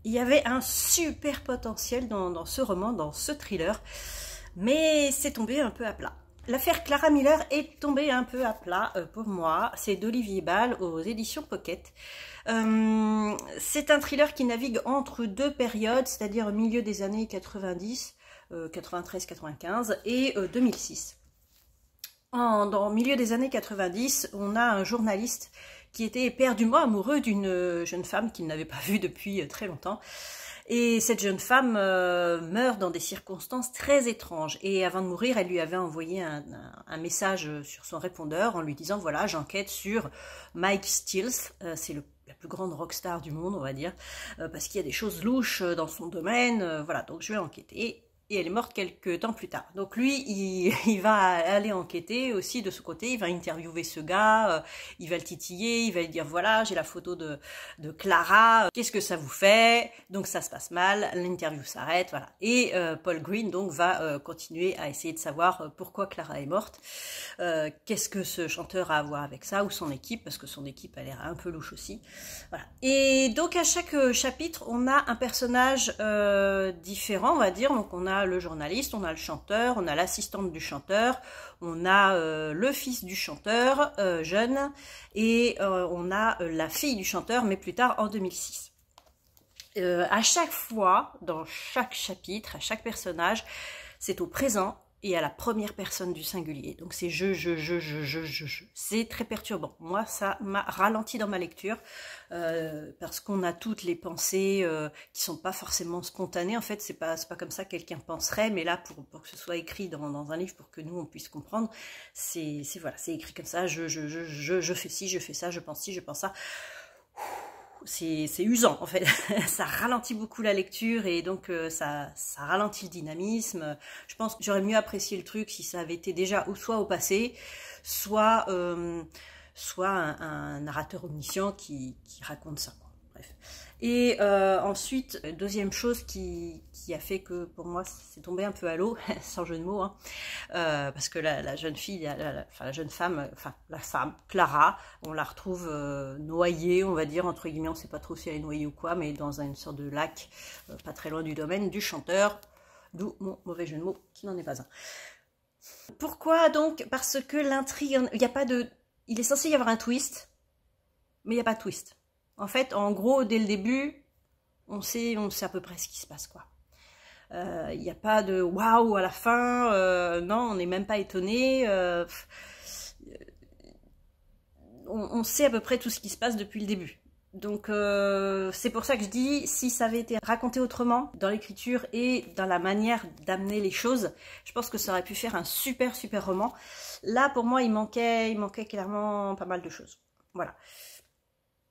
Il y avait un super potentiel dans ce roman, dans ce thriller, mais c'est tombé un peu à plat. L'affaire Clara Miller est tombée un peu à plat pour moi. C'est d'Olivier Bal aux éditions Pocket. C'est un thriller qui navigue entre deux périodes, c'est-à-dire au milieu des années 90, 93-95 et 2006. Dans le milieu des années 90, on a un journaliste qui était éperdument amoureux d'une jeune femme qu'il n'avait pas vue depuis très longtemps. Et cette jeune femme meurt dans des circonstances très étranges. Et avant de mourir, elle lui avait envoyé un message sur son répondeur en lui disant « Voilà, j'enquête sur Mike Stills, c'est la plus grande rockstar du monde, on va dire, parce qu'il y a des choses louches dans son domaine, voilà, donc je vais enquêter. » Et elle est morte quelques temps plus tard. Donc lui, il va aller enquêter aussi de ce côté, il va interviewer ce gars, il va le titiller, il va lui dire voilà, j'ai la photo de Clara, qu'est-ce que ça vous fait? Donc ça se passe mal, l'interview s'arrête, voilà. Et Paul Green donc va continuer à essayer de savoir pourquoi Clara est morte, qu'est-ce que ce chanteur a à voir avec ça, ou son équipe, parce que son équipe a l'air un peu louche aussi. Voilà. Et donc à chaque chapitre, on a un personnage différent, on va dire, donc on a le journaliste, on a le chanteur, on a l'assistante du chanteur, on a le fils du chanteur, jeune, et on a la fille du chanteur, mais plus tard en 2006. À chaque fois, dans chaque chapitre, à chaque personnage, c'est au présent et à la première personne du singulier. Donc c'est je. C'est très perturbant. Moi, ça m'a ralenti dans ma lecture parce qu'on a toutes les pensées qui sont pas forcément spontanées. En fait, c'est pas comme ça que quelqu'un penserait, mais là, pour que ce soit écrit dans un livre, pour que nous on puisse comprendre, c'est voilà, c'est écrit comme ça. Je fais ci, je fais ça, je pense ci, je pense ça. C'est usant en fait, ça ralentit beaucoup la lecture et donc ça ralentit le dynamisme. Je pense que j'aurais mieux apprécié le truc si ça avait été déjà ou soit au passé, soit un narrateur omniscient qui raconte ça. Bref. Et ensuite, deuxième chose qui a fait que pour moi c'est tombé un peu à l'eau, sans jeu de mots, hein, parce que la jeune fille, la jeune femme, enfin la femme, Clara, on la retrouve noyée, on va dire, entre guillemets, on ne sait pas trop si elle est noyée ou quoi, mais dans une sorte de lac, pas très loin du domaine du chanteur, d'où mon mauvais jeu de mots, qui n'en est pas un. Pourquoi donc? Parce que l'intrigue, il n'y a pas de... Il est censé y avoir un twist, mais il n'y a pas de twist. En fait, en gros, dès le début, on sait à peu près ce qui se passe, quoi. Il n'y a pas de waouh à la fin, non, on n'est même pas étonné. On sait à peu près tout ce qui se passe depuis le début. Donc c'est pour ça que je dis, si ça avait été raconté autrement, dans l'écriture et dans la manière d'amener les choses, je pense que ça aurait pu faire un super roman. Là, pour moi, il manquait clairement pas mal de choses. Voilà.